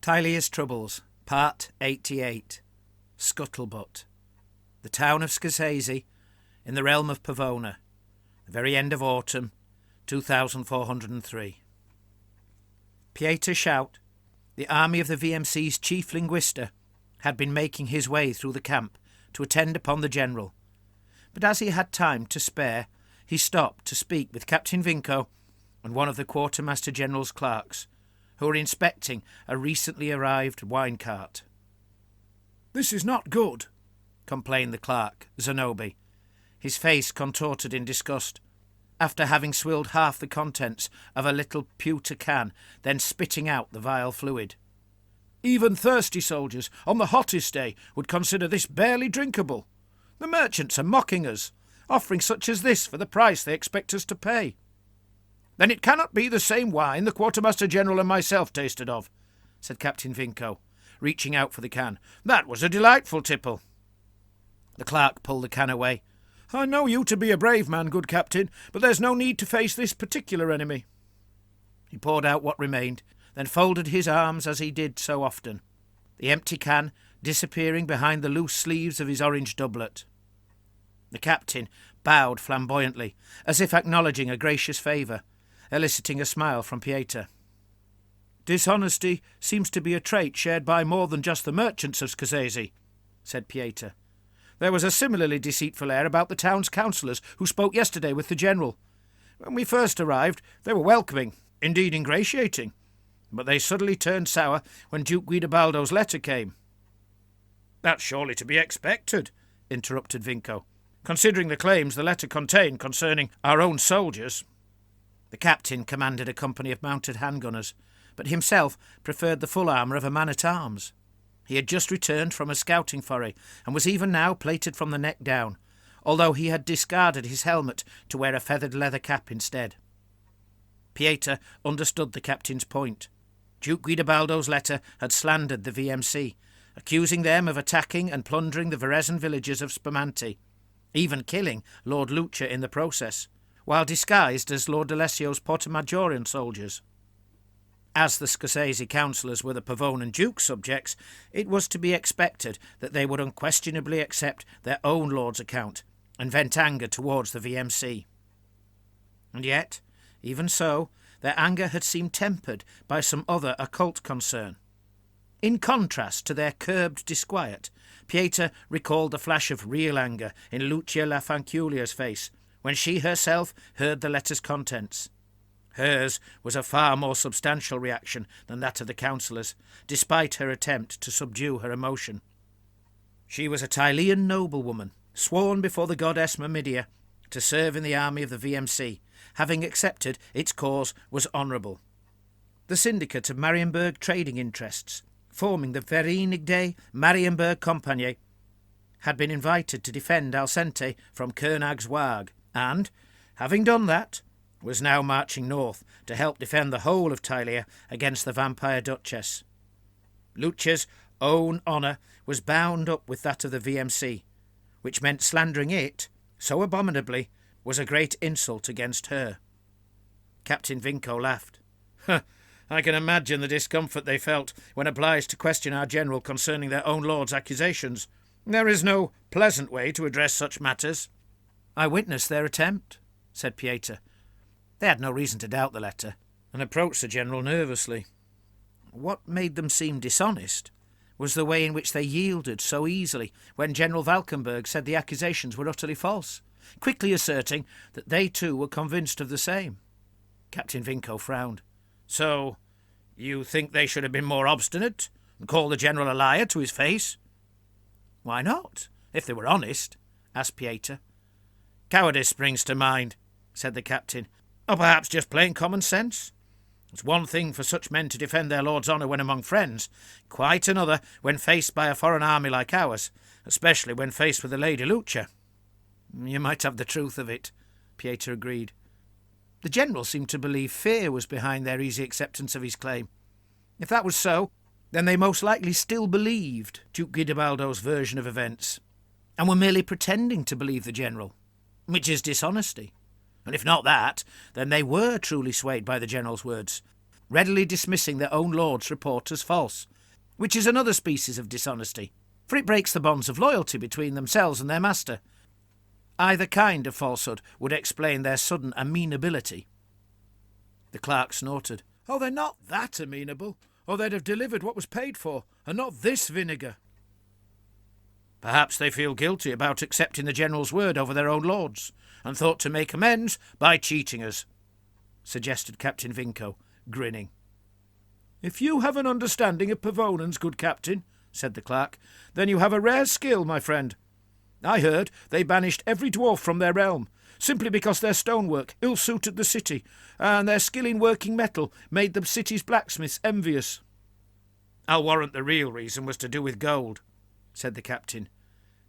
Tilea's Troubles, Part 88. Scuttlebutt. The town of Scuttlebutt, in the realm of Pavona, the very end of autumn, 2403. Pieter Schout, the army of the VMC's chief linguister, had been making his way through the camp to attend upon the general, but as he had time to spare, he stopped to speak with Captain Vinco and one of the quartermaster general's clerks, who were inspecting a recently arrived wine cart. "This is not good," complained the clerk, Zanobi, his face contorted in disgust, after having swilled half the contents of a little pewter can, then spitting out the vile fluid. "Even thirsty soldiers on the hottest day would consider this barely drinkable. The merchants are mocking us, offering such as this for the price they expect us to pay." "Then it cannot be the same wine the Quartermaster General and myself tasted of," said Captain Vinco, reaching out for the can. "That was a delightful tipple." The clerk pulled the can away. "I know you to be a brave man, good captain, but there's no need to face this particular enemy." He poured out what remained, then folded his arms as he did so often, the empty can disappearing behind the loose sleeves of his orange doublet. The captain bowed flamboyantly, as if acknowledging a gracious favour, eliciting a smile from Pieter. "Dishonesty seems to be a trait shared by more than just the merchants of Scuttlebutt," said Pieter. "There was a similarly deceitful air about the town's councillors who spoke yesterday with the general. When we first arrived, they were welcoming, indeed ingratiating, but they suddenly turned sour when Duke Guidobaldo's letter came." "That's surely to be expected," interrupted Vinco, "considering the claims the letter contained concerning our own soldiers." The captain commanded a company of mounted handgunners, but himself preferred the full armour of a man-at-arms. He had just returned from a scouting foray, and was even now plated from the neck down, although he had discarded his helmet to wear a feathered leather cap instead. Pieter understood the captain's point. Duke Guidobaldo's letter had slandered the VMC, accusing them of attacking and plundering the Verezan villages of Spumante, even killing Lord Lucia in the process, while disguised as Lord D'Alessio's Portamaggiorian soldiers. As the Scuttlebutt councillors were the Pavonan Duke's subjects, it was to be expected that they would unquestionably accept their own lord's account and vent anger towards the VMC. And yet, even so, their anger had seemed tempered by some other occult concern. In contrast to their curbed disquiet, Pieter recalled the flash of real anger in Lucia La Fanculia's face when she herself heard the letter's contents. Hers was a far more substantial reaction than that of the councillors, despite her attempt to subdue her emotion. She was a Tilean noblewoman, sworn before the goddess Myrmidia to serve in the army of the VMC, having accepted its cause was honourable. The syndicate of Marienburg trading interests, forming the Vereinigde Marienburg Compagnie, had been invited to defend Alcente from Kernag's Wag, and, having done that, was now marching north to help defend the whole of Tilea against the vampire Duchess. Lucia's own honour was bound up with that of the VMC, which meant slandering it, so abominably, was a great insult against her. Captain Vinco laughed. "I can imagine the discomfort they felt when obliged to question our general concerning their own lord's accusations. There is no pleasant way to address such matters." "I witnessed their attempt," said Pieter. They had no reason to doubt the letter, and approached the general nervously. What made them seem dishonest was the way in which they yielded so easily when General Valkenburg said the accusations were utterly false, quickly asserting that they too were convinced of the same. Captain Vinco frowned. "So, you think they should have been more obstinate, and call the general a liar to his face?" "Why not, if they were honest?" asked Pieter. "Cowardice springs to mind," said the captain. "Or perhaps just plain common sense. It's one thing for such men to defend their lord's honour when among friends, quite another when faced by a foreign army like ours, especially when faced with the Lady Lucia." "You might have the truth of it," Pieter agreed. The general seemed to believe fear was behind their easy acceptance of his claim. If that was so, then they most likely still believed Duke Guidobaldo's version of events, and were merely pretending to believe the general, which is dishonesty. And if not that, then they were truly swayed by the general's words, readily dismissing their own lord's report as false, which is another species of dishonesty, for it breaks the bonds of loyalty between themselves and their master. Either kind of falsehood would explain their sudden amenability. The clerk snorted. "Oh, they're not that amenable, or they'd have delivered what was paid for, and not this vinegar." "Perhaps they feel guilty about accepting the general's word over their own lords, and thought to make amends by cheating us," suggested Captain Vinco, grinning. "If you have an understanding of Pavonans, good captain," said the clerk, "then you have a rare skill, my friend. I heard they banished every dwarf from their realm, simply because their stonework ill-suited the city, and their skill in working metal made the city's blacksmiths envious." "I'll warrant the real reason was to do with gold," said the captain.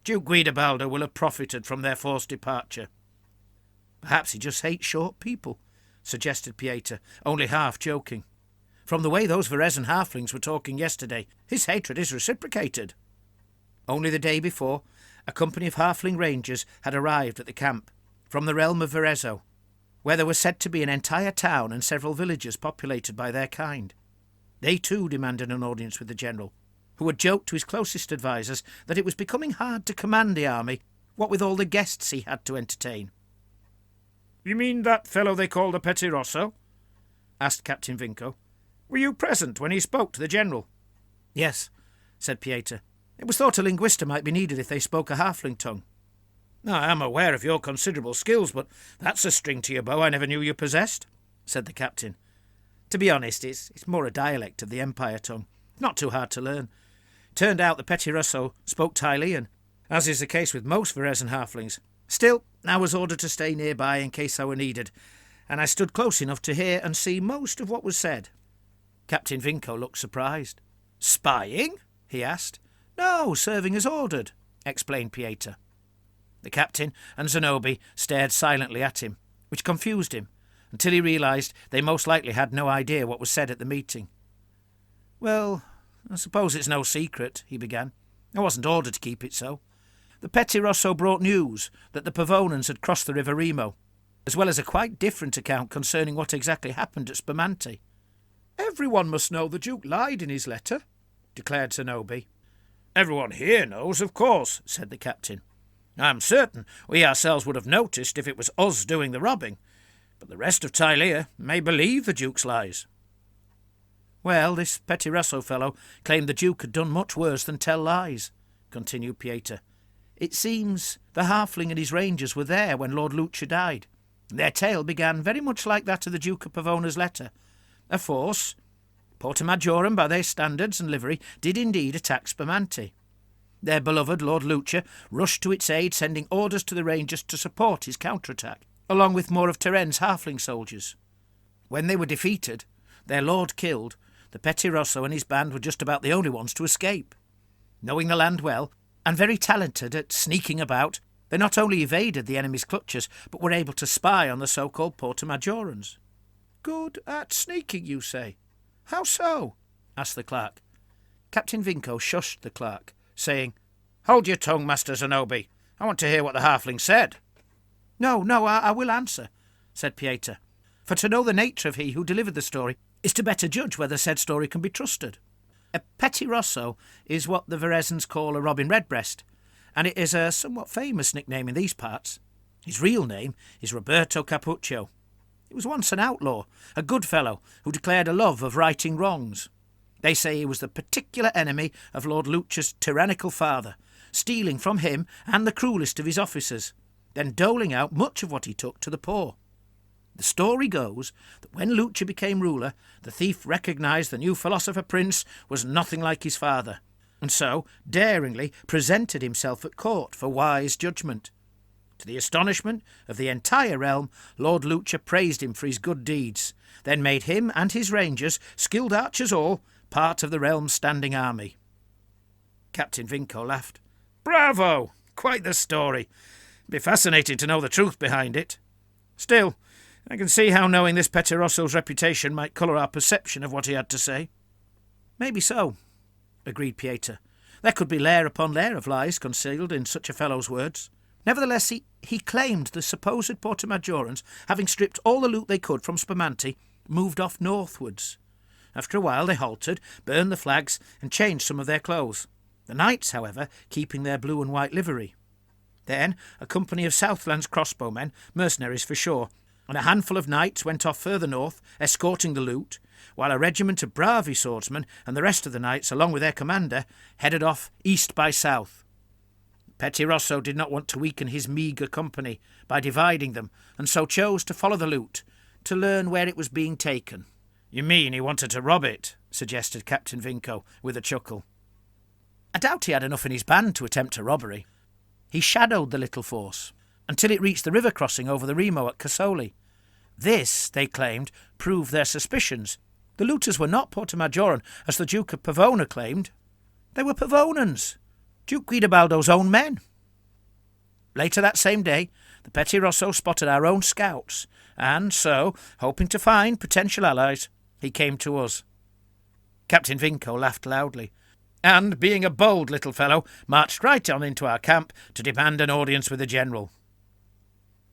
"Duke Guidobaldo will have profited from their forced departure." "Perhaps he just hates short people," suggested Pieter, only half joking. "From the way those Verezan halflings were talking yesterday, his hatred is reciprocated." Only the day before, a company of halfling rangers had arrived at the camp, from the realm of Verezzo, where there was said to be an entire town and several villages populated by their kind. They too demanded an audience with the general, who had joked to his closest advisers that it was becoming hard to command the army, what with all the guests he had to entertain. "You mean that fellow they called a Petit Rosso?" asked Captain Vinco. "Were you present when he spoke to the general?" "Yes," said Pieter. "It was thought a linguister might be needed if they spoke a halfling tongue." "I am aware of your considerable skills, but that's a string to your bow I never knew you possessed," said the captain. "To be honest, it's more a dialect of the Empire tongue. Not too hard to learn. Turned out the Petit Rosso spoke Tilean, as is the case with most Verezan halflings. Still, I was ordered to stay nearby in case I were needed, and I stood close enough to hear and see most of what was said." Captain Vinco looked surprised. "Spying?" he asked. "No, serving as ordered," explained Pieter. The captain and Zenobi stared silently at him, which confused him, until he realised they most likely had no idea what was said at the meeting. "Well, I suppose it's no secret," he began. "I wasn't ordered to keep it so. The Petit Rosso brought news that the Pavonans had crossed the River Remo, as well as a quite different account concerning what exactly happened at Spumante." "Everyone must know the Duke lied in his letter," declared Zenobi. "Everyone here knows, of course," said the captain. "I'm certain we ourselves would have noticed if it was us doing the robbing, but the rest of Tilea may believe the Duke's lies." "Well, this Petit Rosso fellow claimed the Duke had done much worse than tell lies," continued Pieter. "It seems the halfling and his rangers were there when Lord Lucia died. Their tale began very much like that of the Duke of Pavona's letter. A force, Porta Majorum by their standards and livery, did indeed attack Spumante. Their beloved Lord Lucia rushed to its aid, sending orders to the rangers to support his counterattack, along with more of Teren's halfling soldiers. When they were defeated, their lord killed, the Petit Rosso and his band were just about the only ones to escape. Knowing the land well, and very talented at sneaking about, they not only evaded the enemy's clutches, but were able to spy on the so-called Porta Majorans." "Good at sneaking, you say? How so?" asked the clerk. Captain Vinco shushed the clerk, saying, "Hold your tongue, Master Zenobi. I want to hear what the halfling said." No, I will answer," said Pieter. "For to know the nature of he who delivered the story is to better judge whether said story can be trusted. A Petit Rosso is what the Verezans call a Robin Redbreast, and it is a somewhat famous nickname in these parts. His real name is Roberto Capuccio. He was once an outlaw, a good fellow who declared a love of righting wrongs. They say he was the particular enemy of Lord Lucia's tyrannical father, stealing from him and the cruellest of his officers, then doling out much of what he took to the poor. The story goes that when Lucia became ruler, the thief recognised the new philosopher prince was nothing like his father, and so daringly presented himself at court for wise judgment. To the astonishment of the entire realm, Lord Lucia praised him for his good deeds, then made him and his rangers, skilled archers all, part of the realm's standing army. Captain Vinco laughed. "Bravo! Quite the story. It'd be fascinating to know the truth behind it. Still, I can see how knowing this Petit Rosso's reputation might colour our perception of what he had to say." "Maybe so," agreed Pieter. "There could be layer upon layer of lies concealed in such a fellow's words. Nevertheless, he claimed the supposed Porta Majorans, having stripped all the loot they could from Spumante, moved off northwards, After a while they halted, burned the flags, and changed some of their clothes. The knights, however, keeping their blue and white livery. Then a company of Southland's crossbowmen, mercenaries for sure, and a handful of knights went off further north, escorting the loot, while a regiment of bravi swordsmen and the rest of the knights, along with their commander, headed off east by south. Petit Rosso did not want to weaken his meagre company by dividing them, and so chose to follow the loot, to learn where it was being taken. "You mean he wanted to rob it?" suggested Captain Vinco, with a chuckle. I doubt he had enough in his band to attempt a robbery. He shadowed the little force until it reached the river crossing over the Remo at Casoli. This, they claimed, proved their suspicions. The looters were not Portamajoran, as the Duke of Pavona claimed. They were Pavonans, Duke Guidobaldo's own men. Later that same day, the Petit Rosso spotted our own scouts, and so, hoping to find potential allies, he came to us. Captain Vinco laughed loudly, and, being a bold little fellow, marched right on into our camp to demand an audience with the general.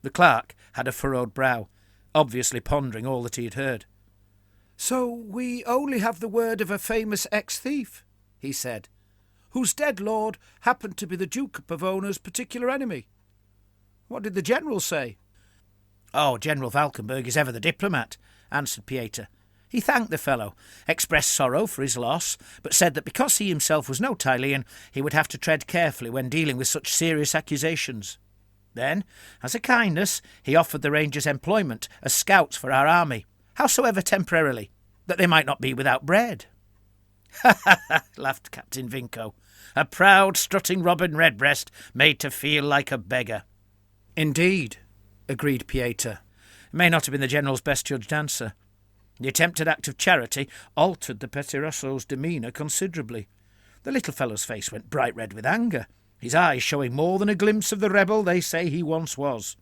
The clerk had a furrowed brow, obviously pondering all that he had heard. "So we only have the word of a famous ex-thief," he said, "whose dead lord happened to be the Duke of Pavona's particular enemy. What did the general say?" "Oh, General Valkenburg is ever the diplomat," answered Pieter. He thanked the fellow, expressed sorrow for his loss, but said that because he himself was no Tilean, he would have to tread carefully when dealing with such serious accusations. Then, as a kindness, he offered the Rangers employment as scouts for our army, howsoever temporarily, that they might not be without bread. "Ha ha ha!" laughed Captain Vinco. "A proud, strutting Robin Redbreast made to feel like a beggar." "Indeed," agreed Pieter. It may not have been the general's best judged answer. The attempted act of charity altered the Petit Rosso's demeanour considerably. The little fellow's face went bright red with anger, his eyes showing more than a glimpse of the rebel they say he once was.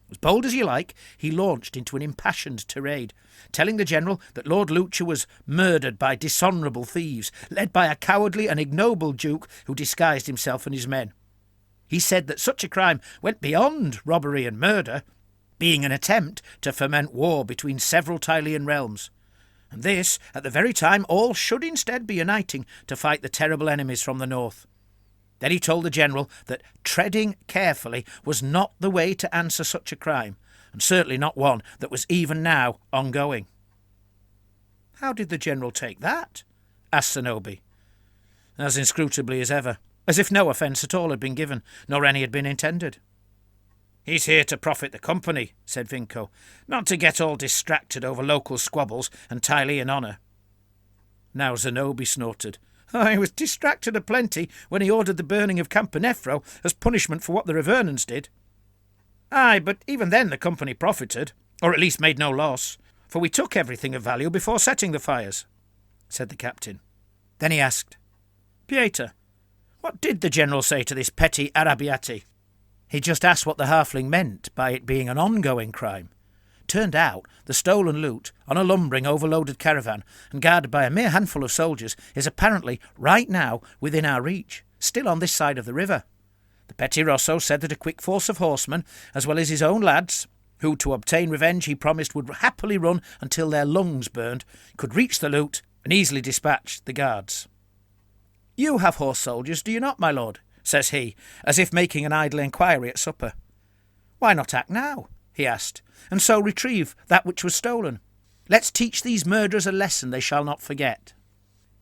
As bold as you like, he launched into an impassioned tirade, telling the general that Lord Lucia was murdered by dishonourable thieves, led by a cowardly and ignoble duke who disguised himself and his men. He said that such a crime went beyond robbery and murder, being an attempt to foment war between several Tilean realms, and this at the very time all should instead be uniting to fight the terrible enemies from the north. Then he told the general that treading carefully was not the way to answer such a crime, and certainly not one that was even now ongoing. "How did the general take that?" asked Zenobi. "As inscrutably as ever, as if no offence at all had been given, nor any had been intended." "He's here to profit the company," said Vinco, "not to get all distracted over local squabbles and Tilean honour." Now Zenobi snorted. "I was distracted aplenty when he ordered the burning of Campanefro as punishment for what the Revernans did." "Aye, but even then the company profited, or at least made no loss, for we took everything of value before setting the fires," said the captain. Then he asked, "Pieter, what did the general say to this petty arrabbiati?" He just asked what the halfling meant by it being an ongoing crime. Turned out the stolen loot on a lumbering, overloaded caravan and guarded by a mere handful of soldiers is apparently right now within our reach, still on this side of the river. The Petit Rosso said that a quick force of horsemen, as well as his own lads, who to obtain revenge he promised would happily run until their lungs burned, could reach the loot and easily dispatch the guards. "You have horse soldiers, do you not, my lord?" says he, as if making an idle inquiry at supper. "Why not act now?" he asked, "and so retrieve that which was stolen? Let's teach these murderers a lesson they shall not forget."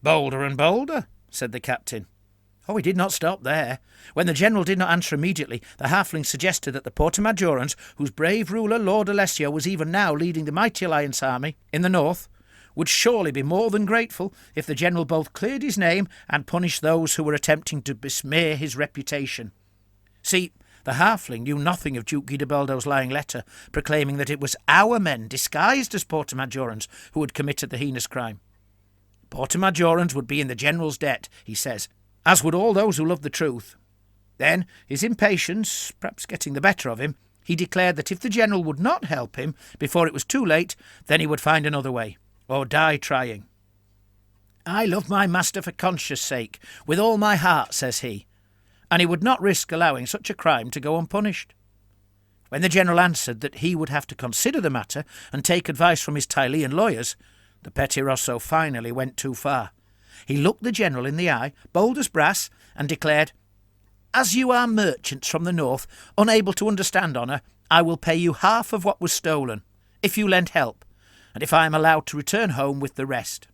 "Bolder and bolder," said the captain. Oh, he did not stop there. When the general did not answer immediately, the halfling suggested that the Portamajorans, whose brave ruler Lord Alessio was even now leading the mighty alliance army in the north, would surely be more than grateful if the general both cleared his name and punished those who were attempting to besmear his reputation. See, the halfling knew nothing of Duke Guidobaldo's lying letter, proclaiming that it was our men, disguised as Portamajorans, who had committed the heinous crime. Portamajorans would be in the general's debt, he says, as would all those who loved the truth. Then, his impatience perhaps getting the better of him, he declared that if the general would not help him before it was too late, then he would find another way, or die trying. "I love my master for conscience sake, with all my heart," says he, and he would not risk allowing such a crime to go unpunished. When the general answered that he would have to consider the matter and take advice from his Tilean lawyers, The Petit Rosso finally went too far. He looked the General in the eye, bold as brass, and declared, "As you are merchants from the north, unable to understand honour, I will pay you half of what was stolen, if you lend help, and if I am allowed to return home with the rest."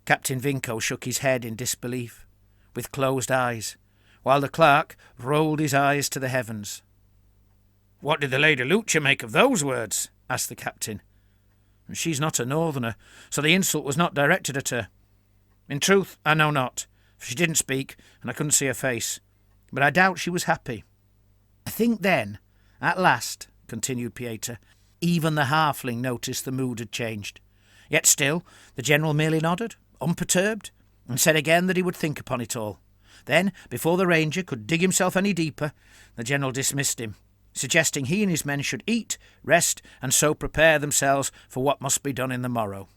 Captain Vinco shook his head in disbelief, with closed eyes, while the clerk rolled his eyes to the heavens. "What did the Lady Lucia make of those words?" asked the captain. "She's not a northerner, so the insult was not directed at her. In truth, I know not, for she didn't speak, and I couldn't see her face, but I doubt she was happy." "I think then, at last," continued Pieter, "even the halfling noticed the mood had changed. Yet still the General merely nodded, unperturbed, and said again that he would think upon it all. Then, before the Ranger could dig himself any deeper, the General dismissed him, suggesting he and his men should eat, rest, and so prepare themselves for what must be done in the morrow.